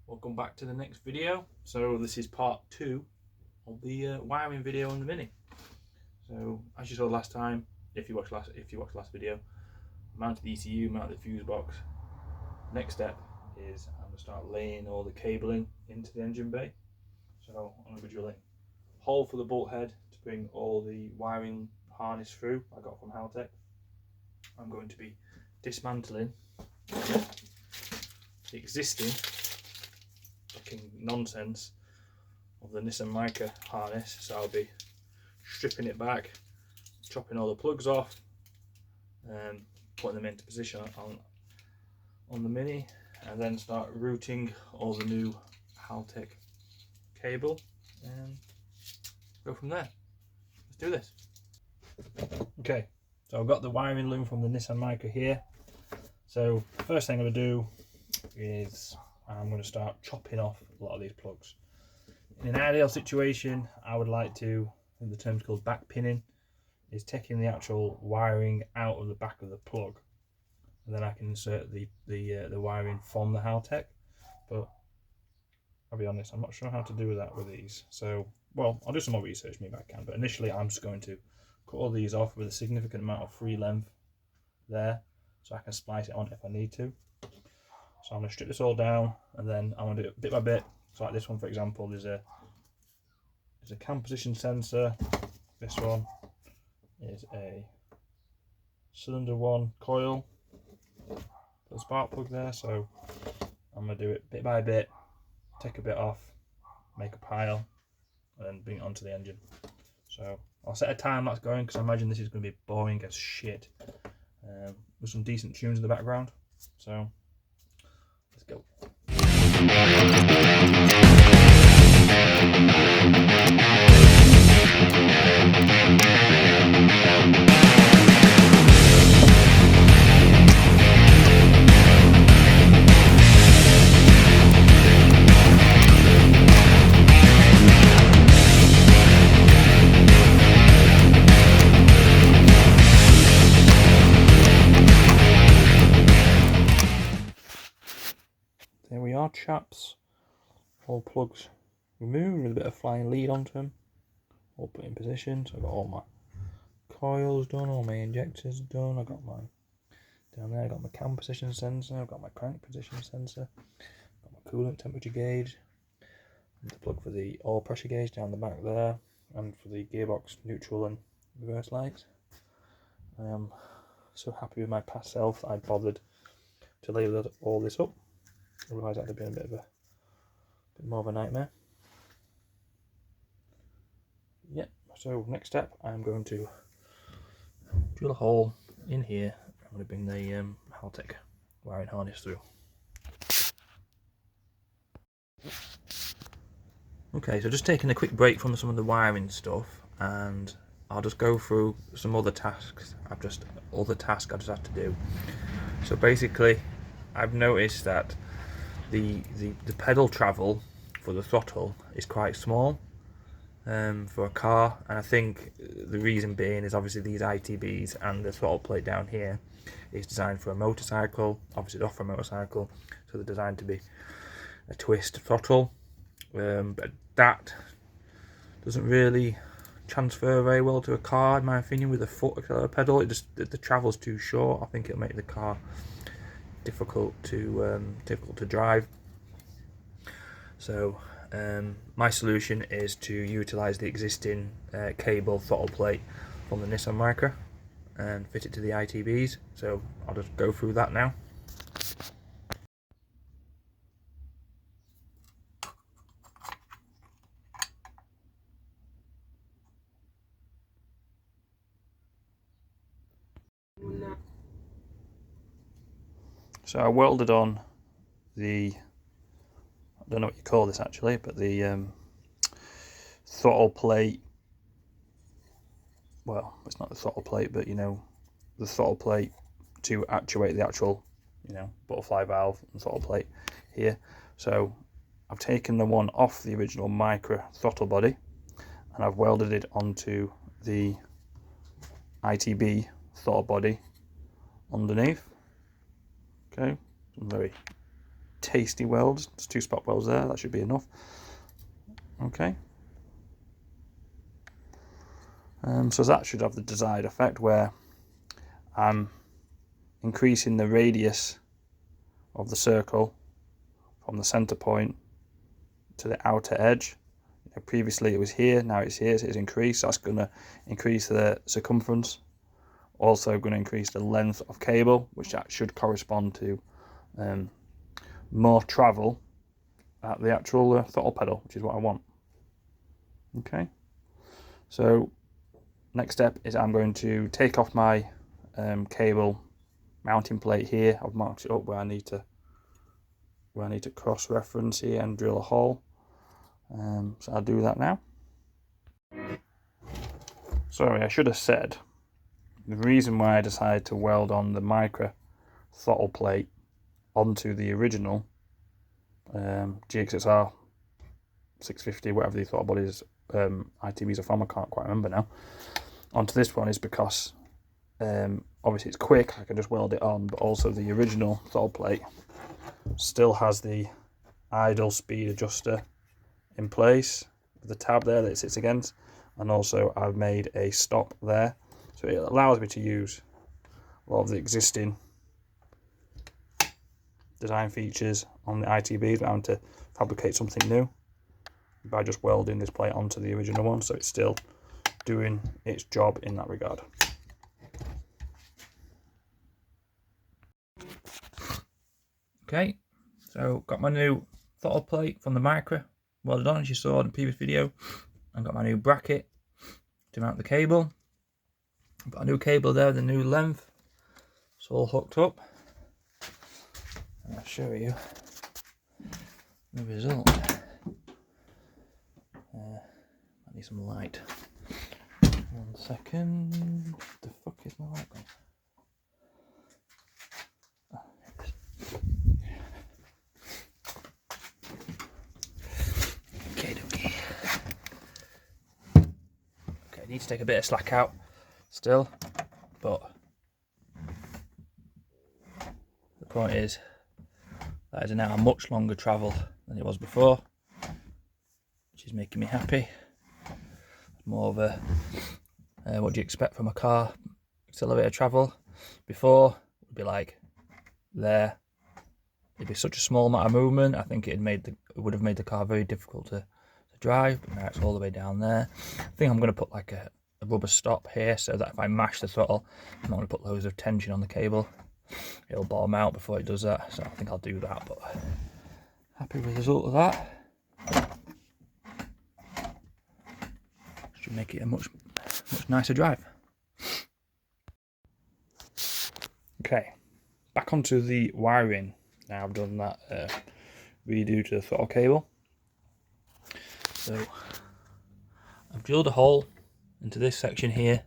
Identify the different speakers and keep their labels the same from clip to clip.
Speaker 1: Welcome back to the next video. So this is part 2 of the wiring video on the Mini. So as you saw last time, if you watched last video, mounted the ECU, mounted the fuse box. Next step is I'm going to start laying all the cabling into the engine bay. So I'm going to be drilling a hole for the bolt head to bring all the wiring harness through I got from Haltech. I'm going to be dismantling the existing fucking nonsense of the Nissan Micra harness, so I'll be stripping it back, chopping all the plugs off, and putting them into position on the Mini, and then start routing all the new Haltech cable and go from there. Let's do this. Okay, so I've got the wiring loom from the Nissan Micra here. So first thing I'm going to do is I'm going to start chopping off a lot of these plugs. In an ideal situation, I would like to, the term's called back pinning, is taking the actual wiring out of the back of the plug, and then I can insert the wiring from the Haltech. But I'll be honest, I'm not sure how to do that with these. So, well, I'll do some more research maybe I can, but initially I'm just going to cut all these off with a significant amount of free length there, so I can splice it on if I need to. So I'm going to strip this all down, and then I'm going to do it bit by bit. So like this one, for example, there's a cam position sensor. This one is a cylinder 1 coil, the spark plug there. So I'm going to do it bit by bit, take a bit off, make a pile, and then bring it onto the engine. So I'll set a time lapse going, because I imagine this is going to be boring as shit, with some decent tunes in the background. So let's go. There we are, chaps. All plugs removed with a bit of flying lead onto them. All put in position. So I've got all my coils done, all my injectors done. I've got my down there. I've got my cam position sensor. I've got my crank position sensor. I've got my coolant temperature gauge. And the plug for the oil pressure gauge down the back there, and for the gearbox neutral and reverse lights. I am so happy with my past self that I bothered to lay all this up. Otherwise that'd have been a bit more of a nightmare. Yep, so next step, I'm going to drill a hole in here. I'm going to bring the Haltech wiring harness through. Okay, so just taking a quick break from some of the wiring stuff, and I'll just go through some other tasks I've just had to do. So basically, I've noticed that the pedal travel for the throttle is quite small for a car, and I think the reason being is obviously these ITBs and the throttle plate down here is designed for a motorcycle. Obviously it's off for a motorcycle, so they're designed to be a twist throttle, but that doesn't really transfer very well to a car, in my opinion, with a foot accelerator pedal. The travel's too short. I think it'll make the car difficult to drive. So my solution is to utilize the existing cable throttle plate from the Nissan Micra and fit it to the ITBs. So I'll just go through that now. So I welded on the, I don't know what you call this actually, but the throttle plate, well, it's not the throttle plate, but you know, the throttle plate to actuate the actual, you know, butterfly valve and throttle plate here. So I've taken the one off the original Micra throttle body, and I've welded it onto the ITB throttle body underneath. Okay, some very
Speaker 2: tasty welds. There's 2 spot welds there, that should be enough. Okay. So that should have the desired effect, where I'm increasing the radius of the circle from the center point to the outer edge. Previously it was here, now it's here, so it's increased. That's going to increase the circumference. Also going to increase the length of cable, which that should correspond to more travel at the actual throttle pedal, which is what I want. Okay, so next step is I'm going to take off my cable mounting plate here. I've marked it up where I need to cross reference here and drill a hole. So I'll do that now. Sorry, I should have said the reason why I decided to weld on the micro throttle plate onto the original GXSR 650, whatever the throttle bodies ITBs are from, I can't quite remember now, onto this one is because obviously it's quick, I can just weld it on, but also the original throttle plate still has the idle speed adjuster in place with the tab there that it sits against, and also I've made a stop there, so it allows me to use a lot of the existing design features on the ITBs without having to fabricate something new by just welding this plate onto the original one, so it's still doing its job in that regard.
Speaker 1: Okay, so got my new throttle plate from the Micra welded on, as you saw in the previous video. I've got my new bracket to mount the cable. I've got a new cable there, the new length. It's all hooked up. And I'll show you the result. I need some light. 1 second. The fuck is my light gone? Okay, need to take a bit of slack out still, but the point is that is now a much longer travel than it was before, which is making me happy. More of a what do you expect from a car accelerator travel? Before it would be like there, it'd be such a small amount of movement. I think it would have made the car very difficult to drive, but now it's all the way down there. I think I'm going to put like a rubber stop here so that if I mash the throttle, I'm not going to put loads of tension on the cable. It'll bottom out before it does that, so I think I'll do that, but happy with the result of that. Should make it a much nicer drive.
Speaker 2: Okay, back onto the wiring. Now I've done that redo to the throttle cable.
Speaker 1: So I've drilled a hole into this section here,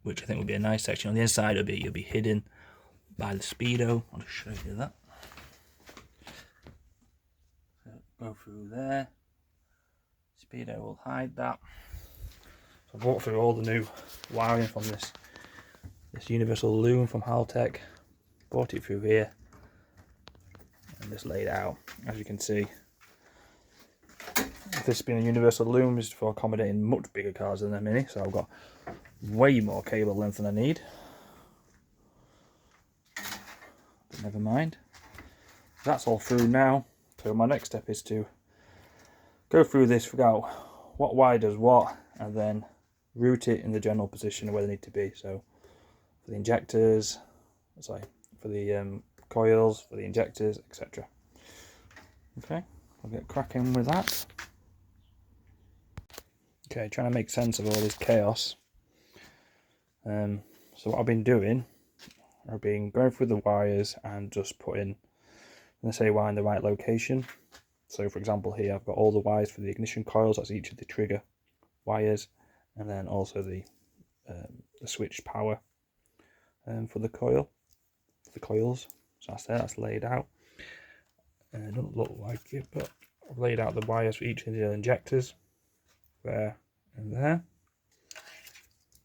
Speaker 1: which I think will be a nice section. On the inside you'll be hidden by the speedo. I'll just show you that. So go through there. Speedo will hide that.
Speaker 2: So I've walked through all the new wiring from this universal loom from Haltech. Brought it through here and just laid out. As you can see, this being a universal loom is for accommodating much bigger cars than the Mini, so I've got way more cable length than I need. But never mind. That's all through now. So my next step is to go through this, figure out what wire does what, and then route it in the general position where they need to be. So for the injectors, for the coils, for the injectors, etc. Okay, I'll get cracking with that. Okay, trying to make sense of all this chaos. So what I've been doing, I've been going through the wires and just putting, let's say, wire in the right location. So for example here I've got all the wires for the ignition coils, that's each of the trigger wires, and then also the switch power for the coils. So that's there, that's laid out. And it doesn't look like it, but I've laid out the wires for each of the injectors, there and there.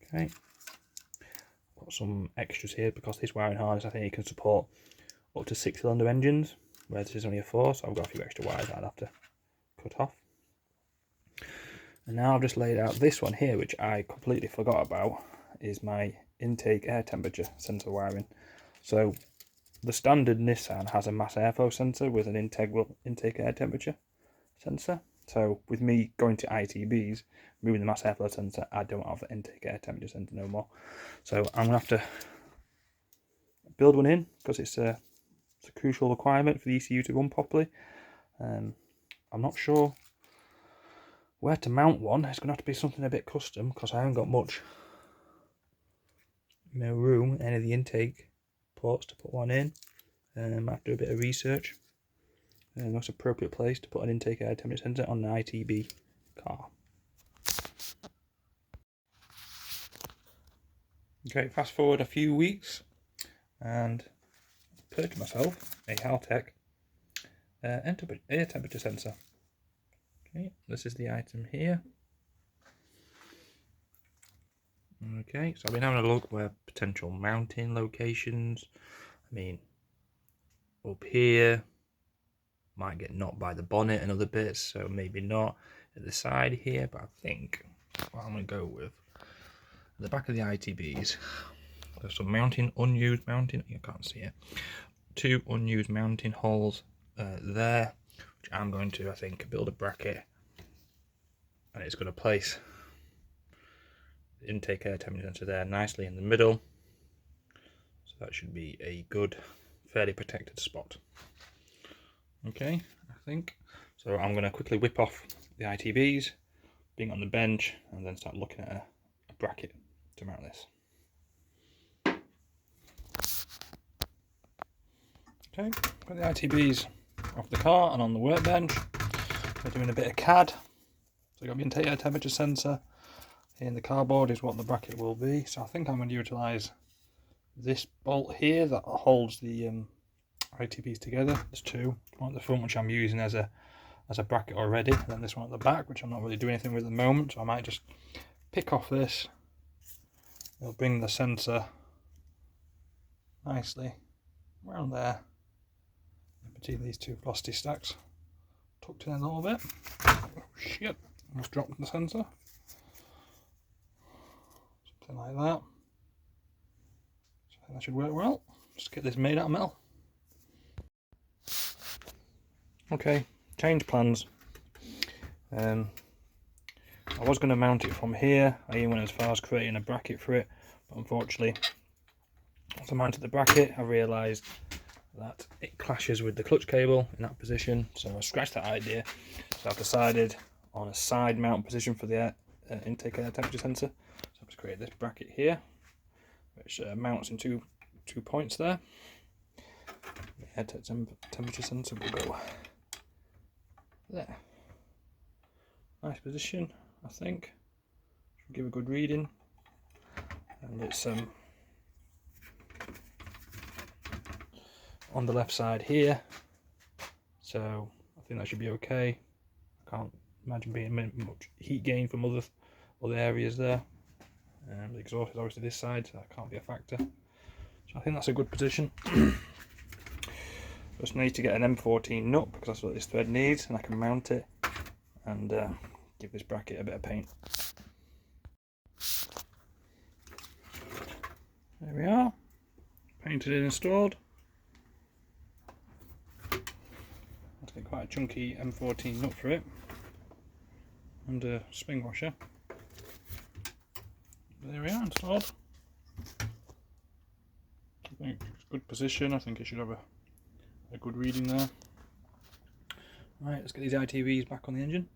Speaker 2: Okay, got some extras here because this wiring harness, I think it can support up to 6-cylinder engines, where this is only a 4, so I've got a few extra wires I'd have to cut off. And now I've just laid out this one here, which I completely forgot about, is my intake air temperature sensor wiring. So the standard Nissan has a mass airflow sensor with an integral intake air temperature sensor. So with me going to ITBs, moving the mass airflow sensor, I don't have the intake air temperature sensor no more. So I'm going to have to build one in, because it's a crucial requirement for the ECU to run properly. I'm not sure where to mount one. It's going to have to be something a bit custom, because I haven't got much room in any of the intake ports to put one in. I have to do a bit of research. The most appropriate place to put an intake air temperature sensor on an ITB car. Okay, fast forward a few weeks, and I purchased myself a Haltech air temperature sensor. Okay, this is the item here. Okay, so I've been having a look where potential mounting locations. I mean, up here might get knocked by the bonnet and other bits, so maybe not at the side here, but I think what I'm going to go with at the back of the ITBs, there's some unused mounting, you can't see it, 2 unused mounting holes there, which I'm going to, I think, build a bracket, and it's going to place the intake air temperature sensor there nicely in the middle, so that should be a good, fairly protected spot. Okay, I think. So I'm going to quickly whip off the ITBs, being on the bench, and then start looking at a bracket to mount this. Okay, got the ITBs off the car and on the workbench. We're doing a bit of CAD. So I've got the intake air temperature sensor. Here in the cardboard is what the bracket will be. So I think I'm going to utilise this bolt here that holds the ITBs together. There's 2. One at the front, which I'm using as a bracket already, and then this one at the back, which I'm not really doing anything with at the moment, so I might just pick off this. It'll bring the sensor nicely around there, in between these 2 velocity stacks, tucked in a little bit. Oh shit, almost dropped the sensor. Something like that. So I think that should work well. Just get this made out of metal. Okay, change plans. I was going to mount it from here. I even went as far as creating a bracket for it, but unfortunately, once I mounted the bracket, I realised that it clashes with the clutch cable in that position, so I scratched that idea. So I've decided on a side mount position for the intake air temperature sensor. So I've just created this bracket here, which mounts in two points there. The air temperature sensor will go there. Nice position, I think. Should give a good reading. And it's on the left side here, so I think that should be okay. I can't imagine being much heat gain from other areas there. The exhaust is obviously this side, so that can't be a factor. So I think that's a good position. Just need to get an M14 nut, because that's what this thread needs, and I can mount it and give this bracket a bit of paint. There we are, painted and installed. Let's get quite a chunky M14 nut for it, and a spring washer. There we are, installed. I think it's a good position. I think it should have a good reading there. Right, let's get these ITBs back on the engine.